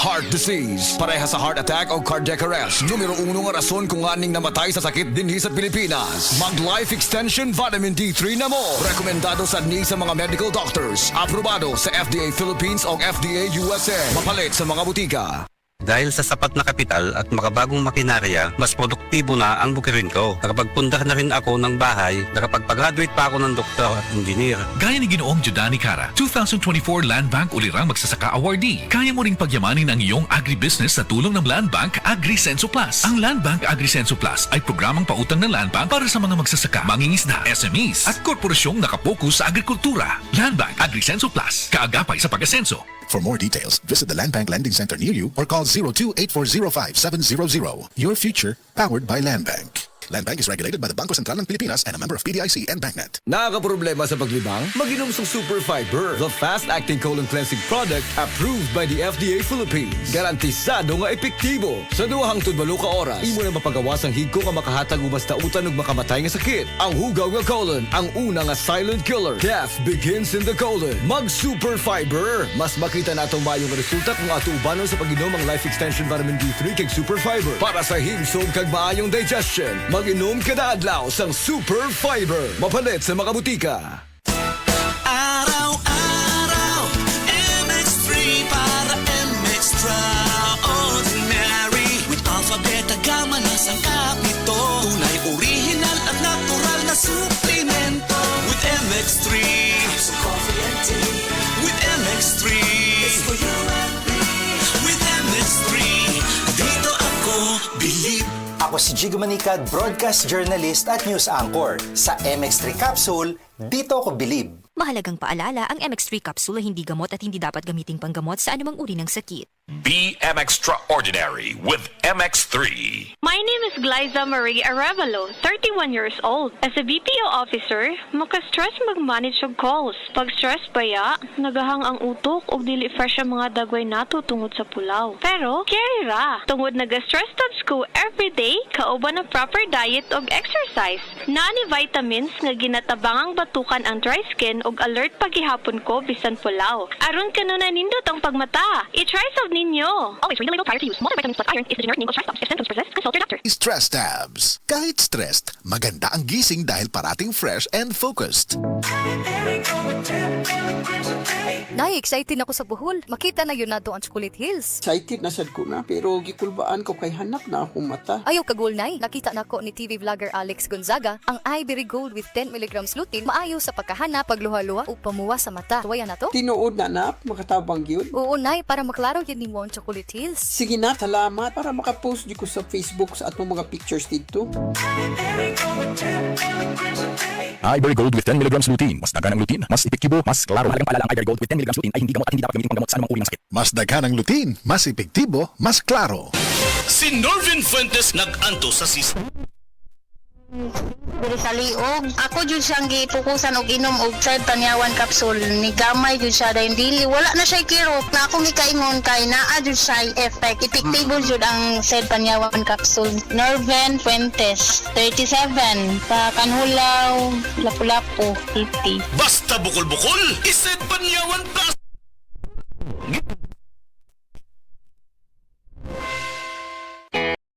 heart disease. Pareha sa heart attack o cardiac arrest. Numero 1 nga rason kung aning namatay sa sakit dinhi sa Pilipinas. Mag Life Extension Vitamin D3 na mo. Rekomendado sa ni sa mga medical doctors. Aprobado sa FDA Philippines o FDA USA. Mapalit sa mga butika. Dahil sa sapat na kapital at makabagong makinarya, mas produktibo na ang bukirin ko. Nakapagpundar na rin ako ng bahay, nakapagpag-graduate pa ako ng doktor at engineer. Gaya ni Ginoong Judani Cara, 2024 Land Bank Ulirang Magsasaka Awardee. Kaya mo ring pagyamanin ang iyong agribusiness sa tulong ng Land Bank AgriSenso Plus. Ang Land Bank AgriSenso Plus ay programang pautang ng Land Bank para sa mga magsasaka, mangingisda, SMEs at korporasyong nakapokus sa agrikultura. Land Bank AgriSenso Plus, kaagapay sa pag-asenso. For more details, visit the Land Bank Lending Center near you or call 02-8405-700. Your future, powered by Land Bank. Land Bank is regulated by the Bangko Sentral ng Pilipinas and a member of PDIC and BancNet. Nakakaproblema sa paglibang? Mag-inom sa Super Fiber, the fast-acting colon cleansing product approved by the FDA Philippines. Garantisado nga epektibo. Sa 2 hangtod 8 ka oras, imo na mapagawas ang higko nga makahatag o basta utan ug makamatay nga sakit. Ang hugaw nga colon, ang una nga silent killer. Death begins in the colon. Mag Super Fiber. Mas makita na itong mayong resulta kung ato ubanon sa pag-inom ang Life Extension Vitamin D3 kag Super Fiber. Para sa himsog kag maayong digestion, mag-inom kada adlaw sang Super Fiber. Mapalit sa mga butika. Araw-araw, MX3 para MX-Traordinary. With Alpha, Beta, Gamma na sang kapito. Tunay, original at natural na suplemento. With MX3, so coffee and tea. With MX3, it's for you and me. With MX3, dito ako believe. Ako si Jigo Manicad, broadcast journalist at news anchor. Sa MX3 Capsule, dito ako bilib. Mahalagang paalala, ang MX3 capsule ay hindi gamot at hindi dapat gamiting panggamot sa anumang uri ng sakit. Be extraordinary with MX3. My name is Glyza Marie Arevalo, 31 years old. As a BPO officer, maka-stress mag-manage og calls. Pag stress baya, nagahang ang utok o dili fresh ang mga dagway nato tungod sa pulaw. Pero, carry ra. Tungod naga-stress tabs ko everyday, kauban ng proper diet og exercise. Naani vitamins nga ginatabangang batukan ang dry skin og alert paghihapon ko bisan pulaw. Aron kanuna nindot ang pagmata. I-try sa ninyo. Always read the label prior to use. Multivitamins plus iron is the generic name of stress tabs. If symptoms persist, consult your doctor. Stress Tabs. Kahit stressed, maganda ang gising dahil parating fresh and focused. Nay, excited ako sa buhol. Makita na yun na ang Chocolate Hills. Excited na sad ko na, pero gikulbaan ko kay hanap na akong mata. Ayaw kagul, Nay. Nakita na ko ni TV vlogger Alex Gonzaga ang Ivory Gold with 10 mg lutein maayo sa pagkahanap, pagluha-luha o pamuwa sa mata. Tuwaya na to? Tinuod na nap, makatabang yun. Oo, Nay, para maklaro yun ni mo ang Chocolate Hills. Sige na, salamat para makapost di ko sa Facebook sa atong mga pictures dito. Ivory Gold with 10 mg lutein. Mas dagan ang lutein, mas epektibo, mas klaro. Mahalagang paalala, ang Ivory Gold with 10 mg lutein ay hindi gamot at hindi dapat gamitin panggamot sa anumang uri ng sakit. Mas dagan ang lutein, mas epektibo, mas klaro. Si Norvin Fuentes nag-anto sa Diri sa liog, ako jud siyang gipukusan og inom og side panyawan capsule ni gamay jud siya dahil dili wala na siya kirot na akong gikaingon kay naa jud siya effect epektibo jud ang side panyawan capsule. Norven Fuentes 37 sa Kanhulaw, Lapu-Lapu, City. Basta bukol-bukol, ised Panyawan Plus.